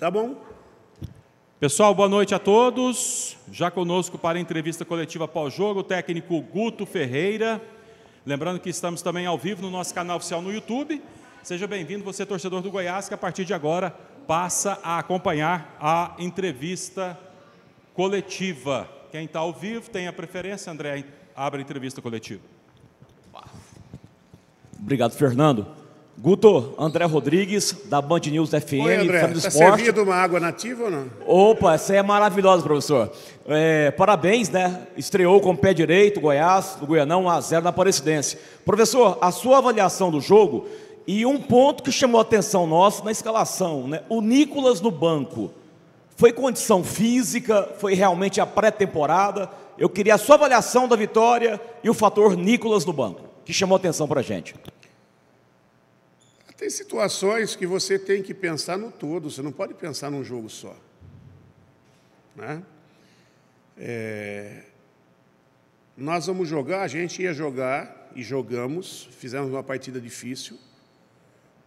Tá bom. Pessoal, boa noite a todos. Já conosco para a entrevista coletiva pós-jogo, o técnico Guto Ferreira. Lembrando que estamos também ao vivo no nosso canal oficial no YouTube. Seja bem-vindo, você torcedor do Goiás, que a partir de agora passa a acompanhar a entrevista coletiva. Quem está ao vivo tem a preferência, André, abre a entrevista coletiva. Obrigado, Fernando. Guto, André Rodrigues, da Band News FM. Oi, André, está servido uma água nativa ou não? Opa, essa é maravilhosa, professor. Parabéns, né? Estreou com o pé direito, Goiás, do Goianão, 1-0 na Aparecidense. Professor, a sua avaliação do jogo e um ponto que chamou a atenção nossa na escalação, né? O Nicolas no banco. Foi condição física? Foi realmente a pré-temporada? Eu queria a sua avaliação da vitória e o fator Nicolas no banco, que chamou a atenção para a gente. Tem situações que você tem que pensar no todo, você não pode pensar num jogo só. Né? Nós vamos jogar, a gente ia jogar e jogamos, fizemos uma partida difícil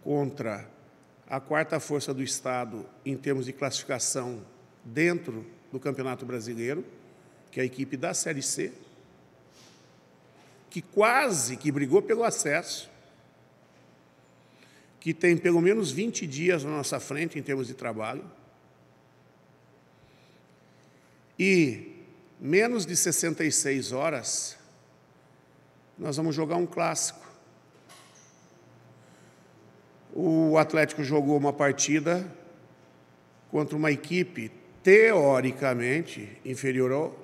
contra a quarta força do Estado em termos de classificação dentro do Campeonato Brasileiro, que é a equipe da Série C, que quase que brigou pelo acesso, que tem pelo menos 20 dias na nossa frente em termos de trabalho, e menos de 66 horas nós vamos jogar um clássico. O Atlético jogou uma partida contra uma equipe teoricamente inferior ao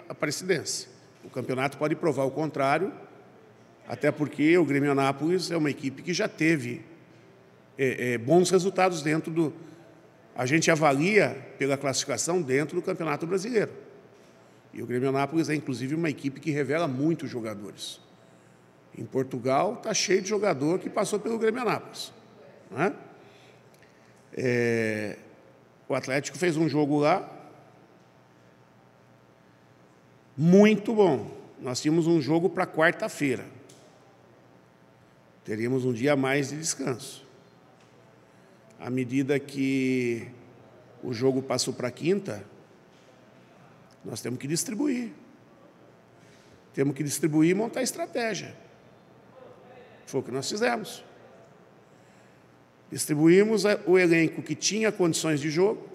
Aparecidense. O campeonato pode provar o contrário, até porque o Grêmio Anápolis é uma equipe que já teve bons resultados dentro do... A gente avalia pela classificação dentro do Campeonato Brasileiro. E o Grêmio Anápolis é, inclusive, uma equipe que revela muitos jogadores. Em Portugal, está cheio de jogador que passou pelo Grêmio Anápolis. Né? O Atlético fez um jogo lá muito bom. Nós tínhamos um jogo para quarta-feira. Teríamos um dia a mais de descanso. À medida que o jogo passou para quinta, nós temos que distribuir. Temos que distribuir e montar estratégia. Foi o que nós fizemos. Distribuímos o elenco que tinha condições de jogo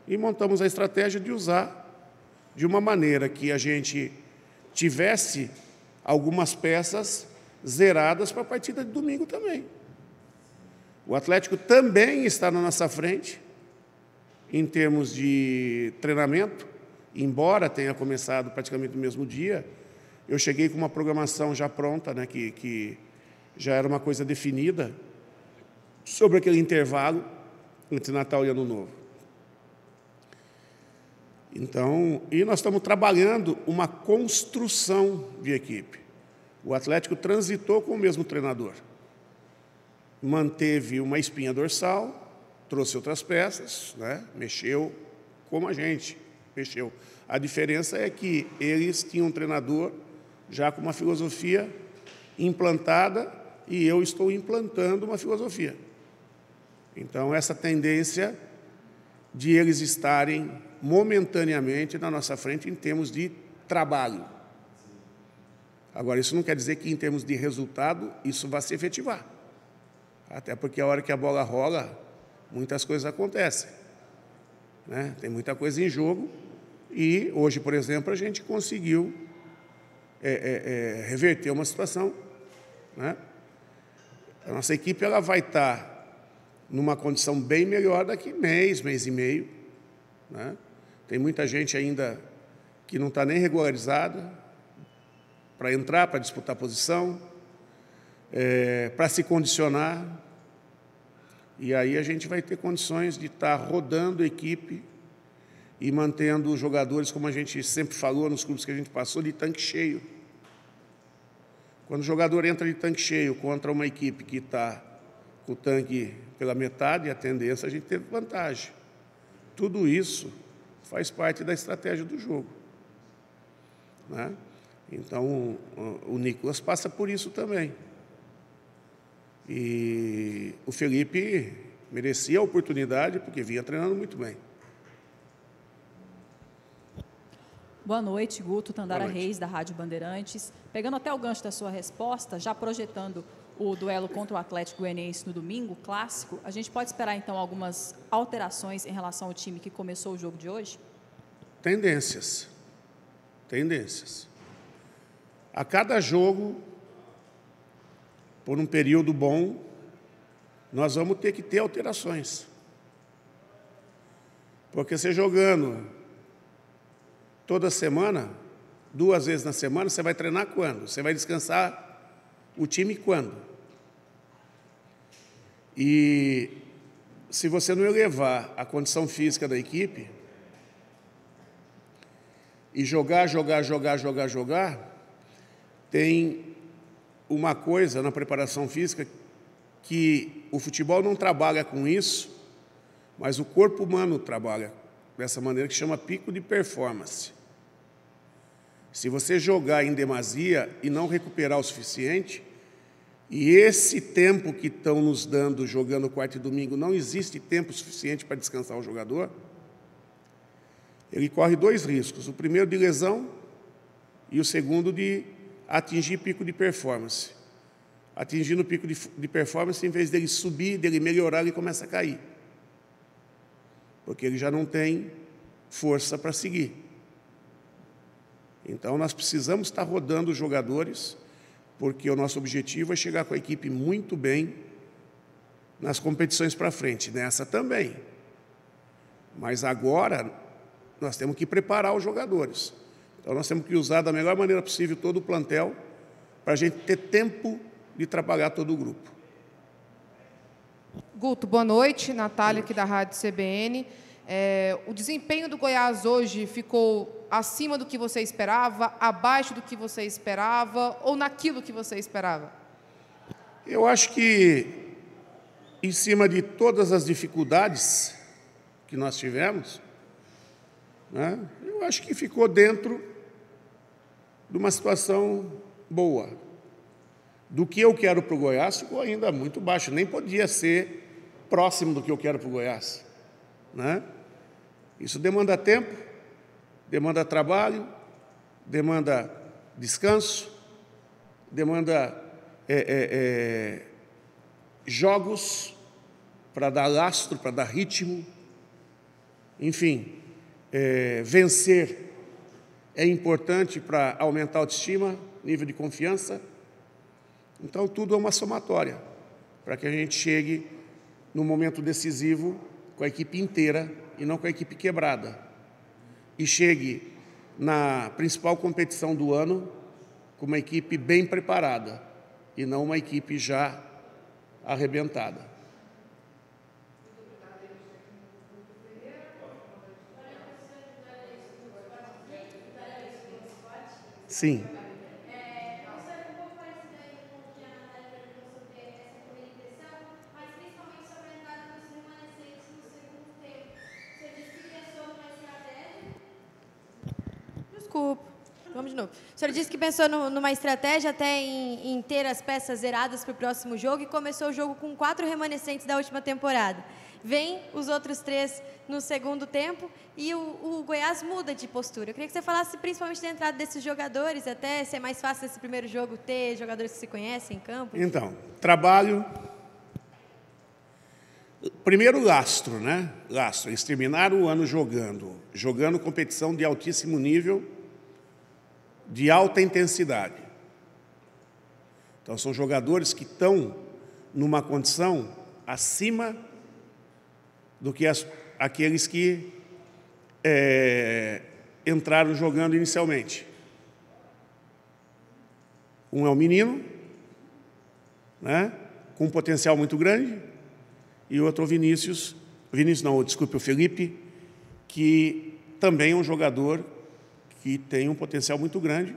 e montamos a estratégia de usar de uma maneira que a gente tivesse algumas peças zeradas para a partida de domingo também. O Atlético também está na nossa frente, em termos de treinamento, embora tenha começado praticamente no mesmo dia. Eu cheguei com uma programação já pronta, né, que já era uma coisa definida, sobre aquele intervalo entre Natal e Ano Novo. Então, e nós estamos trabalhando uma construção de equipe. O Atlético transitou com o mesmo treinador. Manteve uma espinha dorsal, trouxe outras peças, né? Mexeu como a gente mexeu. A diferença é que eles tinham um treinador já com uma filosofia implantada e eu estou implantando uma filosofia. Então, essa tendência de eles estarem momentaneamente na nossa frente em termos de trabalho. Agora, isso não quer dizer que, em termos de resultado, isso vai se efetivar. Até porque a hora que a bola rola, muitas coisas acontecem. Né? Tem muita coisa em jogo e hoje, por exemplo, a gente conseguiu reverter uma situação. Né? A nossa equipe ela vai estar numa condição bem melhor daqui mês e meio. Né? Tem muita gente ainda que não está nem regularizada para entrar, para disputar posição, para se condicionar. E aí a gente vai ter condições de estar rodando a equipe e mantendo os jogadores, como a gente sempre falou nos clubes que a gente passou, de tanque cheio. Quando o jogador entra de tanque cheio contra uma equipe que está com o tanque pela metade, a tendência é a gente ter vantagem. Tudo isso faz parte da estratégia do jogo. Né? Então, o Nicolas passa por isso também. E o Felipe Merecia a oportunidade porque vinha treinando muito bem. Boa noite, Guto. Tandara Boa noite. Reis, da Rádio Bandeirantes. Pegando até o gancho da sua resposta, já projetando o duelo contra o Atlético Goianiense no domingo, clássico, a gente pode esperar, então, algumas alterações em relação ao time que começou o jogo de hoje? Tendências. Tendências. A cada jogo, por um período bom, nós vamos ter que ter alterações. Porque você jogando toda semana, 2 vezes na semana, você vai treinar quando? Você vai descansar o time quando? E se você não elevar a condição física da equipe e jogar, tem uma coisa na preparação física que o futebol não trabalha com isso, mas o corpo humano trabalha dessa maneira, que chama pico de performance. Se você jogar em demasia e não recuperar o suficiente, e esse tempo que estão nos dando jogando quarta e domingo, não existe tempo suficiente para descansar o jogador, ele corre 2 riscos. O primeiro de lesão e o segundo de atingir pico de performance. Atingindo o pico de performance, em vez dele subir, dele melhorar, ele começa a cair. Porque ele já não tem força para seguir. Então, nós precisamos estar rodando os jogadores, porque o nosso objetivo é chegar com a equipe muito bem nas competições para frente, nessa também. Mas agora, nós temos que preparar os jogadores. Então, nós temos que usar da melhor maneira possível todo o plantel para a gente ter tempo de trabalhar todo o grupo. Guto, boa noite. Natália, aqui da Rádio CBN. O desempenho do Goiás hoje ficou acima do que você esperava, abaixo do que você esperava ou naquilo que você esperava? Eu acho que, em cima de todas as dificuldades que nós tivemos, né, eu acho que ficou dentro de uma situação boa. Do que eu quero para o Goiás, ficou ainda muito baixo, nem podia ser próximo do que eu quero para o Goiás, né? Isso demanda tempo, demanda trabalho, demanda descanso, demanda jogos para dar lastro, para dar ritmo, enfim, vencer é importante para aumentar a autoestima, nível de confiança. Então, tudo é uma somatória para que a gente chegue no momento decisivo com a equipe inteira e não com a equipe quebrada. E chegue na principal competição do ano com uma equipe bem preparada e não uma equipe já arrebentada. Sim. Desculpa. Vamos de novo. O senhor disse que pensou numa estratégia até em ter as peças zeradas para o próximo jogo e começou o jogo com 4 remanescentes da última temporada. Vem os outros 3 no segundo tempo e o Goiás muda de postura. Eu queria que você falasse principalmente da entrada desses jogadores, até ser mais fácil nesse primeiro jogo ter jogadores que se conhecem em campo. Então, trabalho... Primeiro, lastro, né? Lastro. Eles terminaram o ano jogando competição de altíssimo nível, de alta intensidade. Então, são jogadores que estão numa condição acima do que aqueles que entraram jogando inicialmente. Um é um menino, né? Com um potencial muito grande, e o outro o o Felipe, que também é um jogador que tem um potencial muito grande,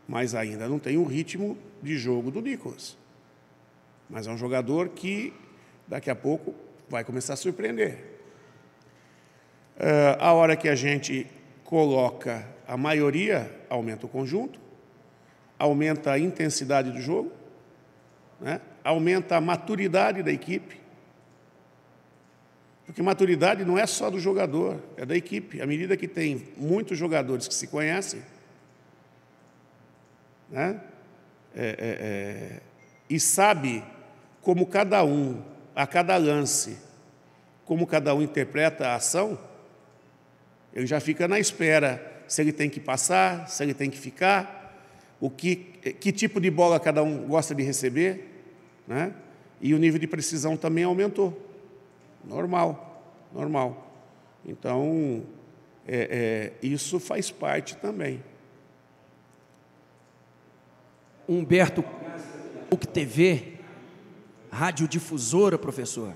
mas ainda não tem o ritmo de jogo do Nicolas. Mas é um jogador que daqui a pouco vai começar a surpreender. A hora que a gente coloca a maioria, aumenta o conjunto, aumenta a intensidade do jogo, né? Aumenta a maturidade da equipe. Porque maturidade não é só do jogador, é da equipe. À medida que tem muitos jogadores que se conhecem, né? E sabe como cada um, a cada lance, como cada um interpreta a ação, ele já fica na espera se ele tem que passar, se ele tem que ficar, que tipo de bola cada um gosta de receber, né? E o nível de precisão também aumentou. Normal. Então, isso faz parte também. Humberto, PUC TV, radiodifusora, professor.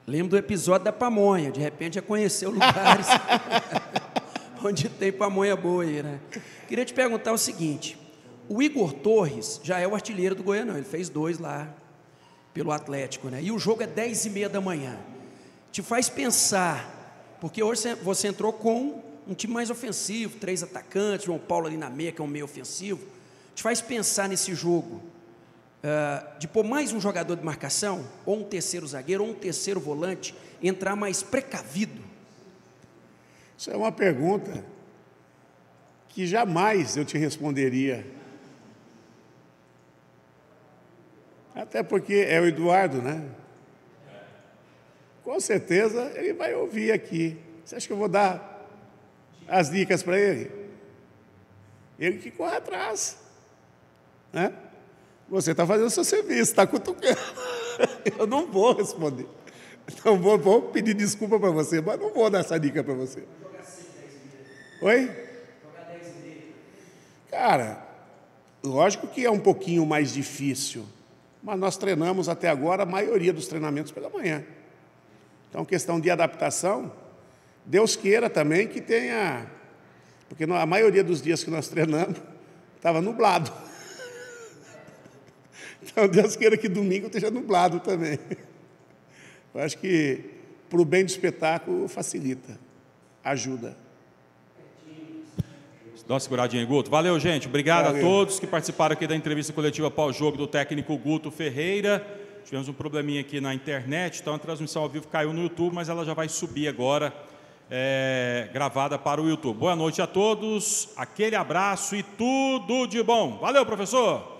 Lembro do episódio da pamonha, de repente já conheceu lugares onde tem pamonha boa aí, né? Queria te perguntar o seguinte, o Igor Torres já é o artilheiro do Goianão, ele fez 2 lá pelo Atlético, né? E o jogo é 10h30 da manhã. Te faz pensar, porque hoje você entrou com um time mais ofensivo, 3 atacantes, João Paulo ali na meia, que é um meio ofensivo. Te faz pensar nesse jogo, de pôr mais um jogador de marcação, ou um terceiro zagueiro, ou um terceiro volante, entrar mais precavido? Isso é uma pergunta que jamais eu te responderia. Até porque é o Eduardo, né? Com certeza ele vai ouvir aqui. Você acha que eu vou dar as dicas para ele? Ele que corre atrás, né? Você está fazendo o seu serviço, está cutucando. Eu não vou responder. Então vou pedir desculpa para você, mas não vou dar essa dica para você. Oi? Cara, lógico que é um pouquinho mais difícil, mas nós treinamos até agora a maioria dos treinamentos pela manhã. Então, questão de adaptação, Deus queira também que tenha... Porque a maioria dos dias que nós treinamos estava nublado. Então, Deus queira que domingo esteja nublado também. Eu acho que, para o bem do espetáculo, facilita, ajuda. Dá uma seguradinha aí, Guto. Valeu, gente. Obrigado a todos que participaram aqui da entrevista coletiva pós-jogo do técnico Guto Ferreira. Tivemos um probleminha aqui na internet, então a transmissão ao vivo caiu no YouTube, mas ela já vai subir agora, gravada para o YouTube. Boa noite a todos, aquele abraço e tudo de bom. Valeu, professor!